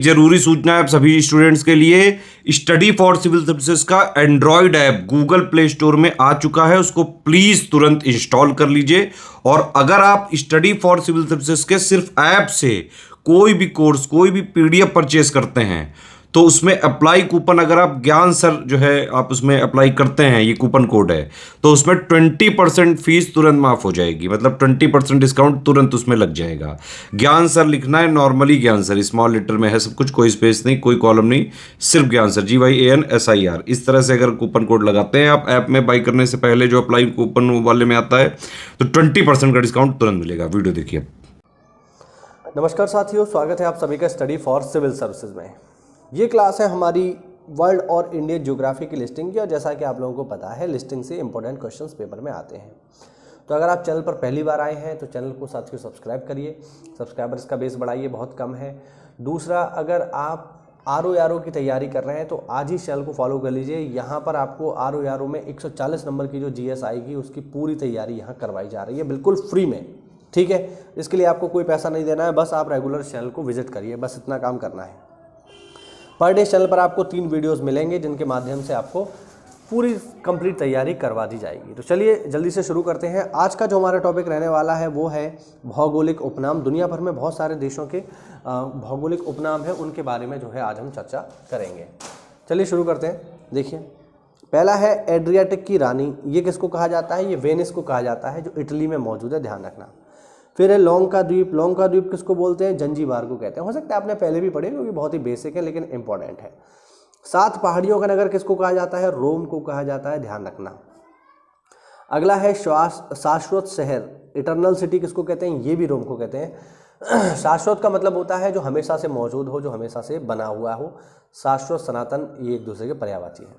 जरूरी सूचना है आप सभी स्टूडेंट्स के लिए। स्टडी फॉर सिविल सर्विसेज का Android app Google play store में आ चुका है, उसको प्लीज तुरंत इंस्टॉल कर लीजिए। और अगर आप स्टडी फॉर सिविल सर्विसेज के सिर्फ ऐप से कोई भी कोर्स, कोई भी पीडीएफ परचेस करते हैं तो उसमें अप्लाई कूपन, अगर आप ज्ञान सर जो है आप उसमें अप्लाई करते हैं, ये कूपन कोड है, तो उसमें 20% फीस तुरंत माफ हो जाएगी। मतलब 20% डिस्काउंट तुरंत उसमें लग जाएगा। ज्ञान सर लिखना है, नॉर्मली ज्ञान सर स्मॉल लेटर में है सब कुछ, कोई स्पेस नहीं, कोई कॉलम नहीं, सिर्फ ज्ञान सर, GYANSIR। इस तरह से अगर कूपन कोड लगाते हैं आप ऐप में बाई करने से पहले, जो अप्लाई कूपन वाले में आता है, तो 20% का डिस्काउंट तुरंत मिलेगा। वीडियो देखिए। नमस्कार साथियों, स्वागत है आप सभी का स्टडी फॉर सिविल सर्विसेज में। ये क्लास है हमारी वर्ल्ड और इंडियन ज्योग्राफी की लिस्टिंग की, और जैसा कि आप लोगों को पता है लिस्टिंग से इंपॉर्टेंट क्वेश्चंस पेपर में आते हैं। तो अगर आप चैनल पर पहली बार आए हैं तो चैनल को साथियों सब्सक्राइब करिए, सब्सक्राइबर्स का बेस बढ़ाइए, बहुत कम है। दूसरा, अगर आप RO की तैयारी कर रहे हैं तो आज ही चैनल को फॉलो कर लीजिए। यहाँ पर आपको RO में 140 नंबर की जो GS आएगी उसकी पूरी तैयारी यहाँ करवाई जा रही है, बिल्कुल फ्री में। ठीक है, इसके लिए आपको कोई पैसा नहीं देना है, बस आप रेगुलर चैनल को विजिट करिए, बस इतना काम करना है। पर डे चैनल पर आपको 3 वीडियोस मिलेंगे जिनके माध्यम से आपको पूरी कंप्लीट तैयारी करवा दी जाएगी। तो चलिए जल्दी से शुरू करते हैं। आज का जो हमारा टॉपिक रहने वाला है वो है भौगोलिक उपनाम। दुनिया भर में बहुत सारे देशों के भौगोलिक उपनाम है, उनके बारे में जो है आज हम चर्चा करेंगे। चलिए शुरू करते हैं। देखिए, पहला है एड्रियाटिक की रानी। ये किसको कहा जाता है? ये वेनिस को कहा जाता है, जो इटली में मौजूद है, ध्यान रखना। फिर है लौंग का द्वीप। लौंग का द्वीप किसको बोलते हैं? जंजीबार को कहते हैं। हो सकता है आपने पहले भी पढ़े, क्योंकि बहुत ही बेसिक है लेकिन इंपॉर्टेंट है। 7 पहाड़ियों का नगर किसको कहा जाता है? रोम को कहा जाता है, ध्यान रखना। अगला है शाश्वत शहर। इटर्नल सिटी किसको कहते हैं? ये भी रोम को कहते हैं। शाश्वत का मतलब होता है जो हमेशा से मौजूद हो, जो हमेशा से बना हुआ हो। शाश्वत, सनातन, ये एक दूसरे के पर्यायवाची है।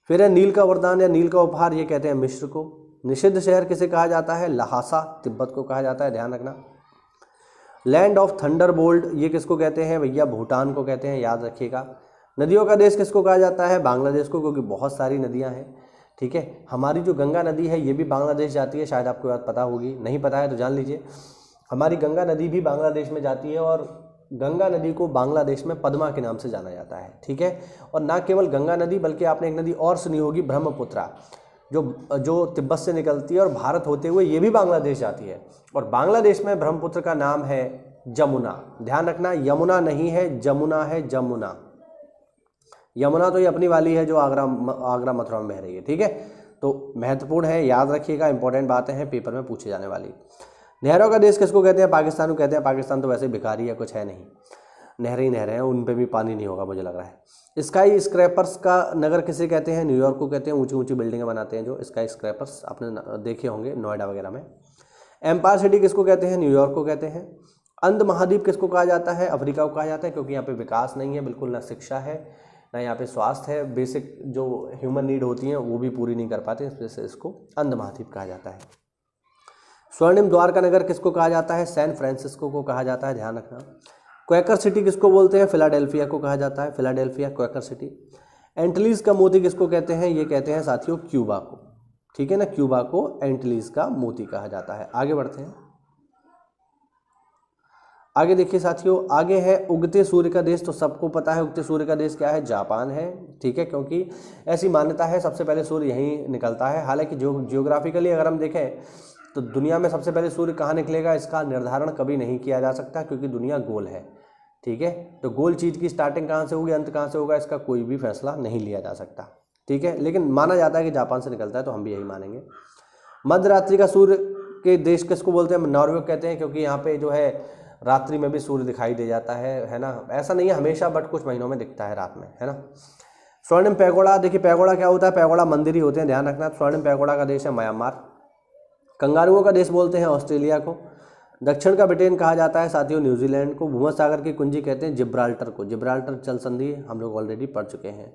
फिर है नील का वरदान या नील का उपहार, ये कहते हैं मिस्र को। निषिद्ध शहर किसे कहा जाता है? लहासा, तिब्बत को कहा जाता है, ध्यान रखना। लैंड ऑफ थंडरबोल्ट, ये किसको कहते हैं भैया? भूटान को कहते हैं, याद रखिएगा। नदियों का देश किसको कहा जाता है? बांग्लादेश को, क्योंकि बहुत सारी नदियां हैं। ठीक है, हमारी जो गंगा नदी है ये भी बांग्लादेश जाती है, शायद आपको बात पता होगी, नहीं पता है तो जान लीजिए। हमारी गंगा नदी भी बांग्लादेश में जाती है, और गंगा नदी को बांग्लादेश में पद्मा के नाम से जाना जाता है। ठीक है, और ना केवल गंगा नदी, बल्कि आपने एक नदी और सुनी होगी, ब्रह्मपुत्रा, जो तिब्बत से निकलती है और भारत होते हुए ये भी बांग्लादेश जाती है। और बांग्लादेश में ब्रह्मपुत्र का नाम है जमुना, ध्यान रखना। यमुना नहीं है, जमुना है, जमुना। यमुना तो ये अपनी वाली है जो आगरा मथुरा में बह रही है। ठीक है, तो महत्वपूर्ण है, याद रखिएगा, इंपॉर्टेंट बातें हैं, पेपर में पूछे जाने वाली। नहरों का देश किसको कहते हैं? पाकिस्तान को कहते हैं। पाकिस्तान तो वैसे भिखारी है, कुछ है नहीं, नहरें ही नहरें हैं, उन पे भी पानी नहीं होगा मुझे लग रहा है। स्काई स्क्रैपर्स का नगर किसे कहते हैं? न्यूयॉर्क को कहते हैं। ऊंची ऊंची बिल्डिंगें बनाते हैं जो स्काई स्क्रैपर्स, आपने देखे होंगे नोएडा वगैरह में। एम्पायर सिटी किसको कहते हैं? न्यूयॉर्क को कहते हैं। अंध महाद्वीप किसको कहा जाता है? अफ्रीका को कहा जाता है, क्योंकि यहाँ पे विकास नहीं है बिल्कुल, ना शिक्षा है, ना यहाँ पे स्वास्थ्य है, बेसिक जो ह्यूमन नीड होती हैं वो भी पूरी नहीं कर पाते, इस वजह से इसको अंध महाद्वीप कहा जाता है। स्वर्णिम द्वार का नगर किसको कहा जाता है? सैन फ्रांसिस्को को कहा जाता है, ध्यान रखना। क्वेकर सिटी किसको बोलते हैं? फिलाडेल्फिया को कहा जाता है, फिलाडेल्फिया, क्वेकर सिटी। एंटिलीज का मोती किसको कहते हैं? ये कहते हैं साथियों क्यूबा को। ठीक है ना, क्यूबा को एंटिलीज का मोती कहा जाता है। आगे बढ़ते हैं। आगे देखिए साथियों, आगे है उगते सूर्य का देश। तो सबको पता है उगते सूर्य का देश क्या है? जापान है। ठीक है, क्योंकि ऐसी मान्यता है सबसे पहले सूर्य यहीं निकलता है। हालांकि जियोग्राफिकली अगर हम देखें तो दुनिया में सबसे पहले सूर्य कहाँ निकलेगा इसका निर्धारण कभी नहीं किया जा सकता, क्योंकि दुनिया गोल है। ठीक है, तो गोल चीज़ की स्टार्टिंग कहाँ से होगी, अंत कहाँ से होगा, इसका कोई भी फैसला नहीं लिया जा सकता। ठीक है, लेकिन माना जाता है कि जापान से निकलता है, तो हम भी यही मानेंगे। मध्य रात्रि का सूर्य के देश किसको बोलते हैं? नॉर्वे कहते हैं, क्योंकि यहाँ पे जो है रात्रि में भी सूर्य दिखाई दे जाता है ना। ऐसा नहीं है हमेशा, बट कुछ महीनों में दिखता है रात में, है ना। स्वर्णिम पैगोडा, देखिए पैगोडा क्या होता है? पैगोडा मंदिर ही होते हैं, ध्यान रखना। स्वर्णिम पैगोडा का देश है म्यांमार। कंगारुओं का देश बोलते हैं ऑस्ट्रेलिया को। दक्षिण का ब्रिटेन कहा जाता है साथियों न्यूजीलैंड को। भूमध्य सागर की कुंजी कहते हैं जिब्राल्टर को। जिब्राल्टर जल संधि हम लोग ऑलरेडी पढ़ चुके हैं।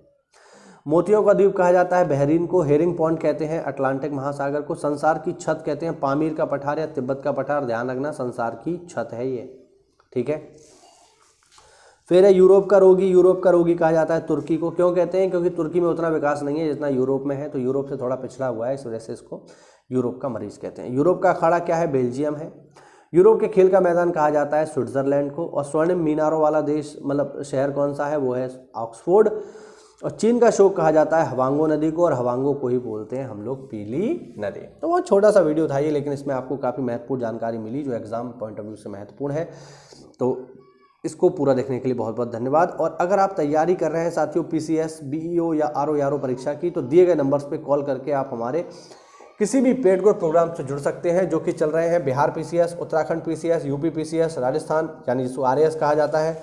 मोतियों का द्वीप कहा जाता है बहरीन को। हेरिंग पॉइंट कहते हैं अटलांटिक महासागर को। संसार की छत कहते हैं पामीर का पठार या तिब्बत का पठार, ध्यान रखना, संसार की छत है ये। ठीक है, फिर है यूरोप का रोगी। यूरोप का रोगी कहा जाता है तुर्की को। क्यों कहते हैं? क्योंकि तुर्की में उतना विकास नहीं है जितना यूरोप में है, तो यूरोप से थोड़ा पिछड़ा हुआ है, इस वजह से इसको यूरोप का मरीज कहते हैं। यूरोप का अखाड़ा क्या है? बेल्जियम है। यूरोप के खेल का मैदान कहा जाता है स्विट्जरलैंड को, और स्वर्णिम मीनारों वाला देश मतलब शहर कौन सा है, वो है ऑक्सफोर्ड। और चीन का शोक कहा जाता है हवांगो नदी को, और हवांगो को ही बोलते हैं हम लोग पीली नदी। तो बहुत छोटा सा वीडियो था ये, लेकिन इसमें आपको काफ़ी महत्वपूर्ण जानकारी मिली जो एग्जाम पॉइंट ऑफ व्यू से महत्वपूर्ण है। तो इसको पूरा देखने के लिए बहुत बहुत धन्यवाद। और अगर आप तैयारी कर रहे हैं साथियों PCS, BEO या RO परीक्षा की, तो दिए गए नंबर्स पे कॉल करके आप हमारे किसी भी पेड कोर्स प्रोग्राम से जुड़ सकते हैं जो कि चल रहे हैं Bihar PCS, Uttarakhand PCS, UP PCS, Rajasthan यानी जिसको RAS कहा जाता है,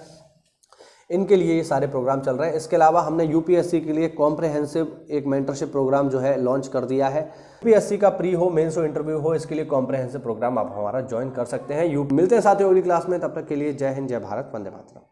इनके लिए ये सारे प्रोग्राम चल रहे हैं। इसके अलावा हमने UPSC के लिए कॉम्प्रहेंसिव एक मेंटरशिप प्रोग्राम जो है लॉन्च कर दिया है। UPSC का प्री हो, मेंस हो, इंटरव्यू हो, इसके लिए कॉम्प्रहेंसिव प्रोग्राम आप हमारा ज्वाइन कर सकते हैं। मिलते हैं साथियों अगली क्लास में, तब तक के लिए जय हिंद, जय भारत, वंदे मातरम।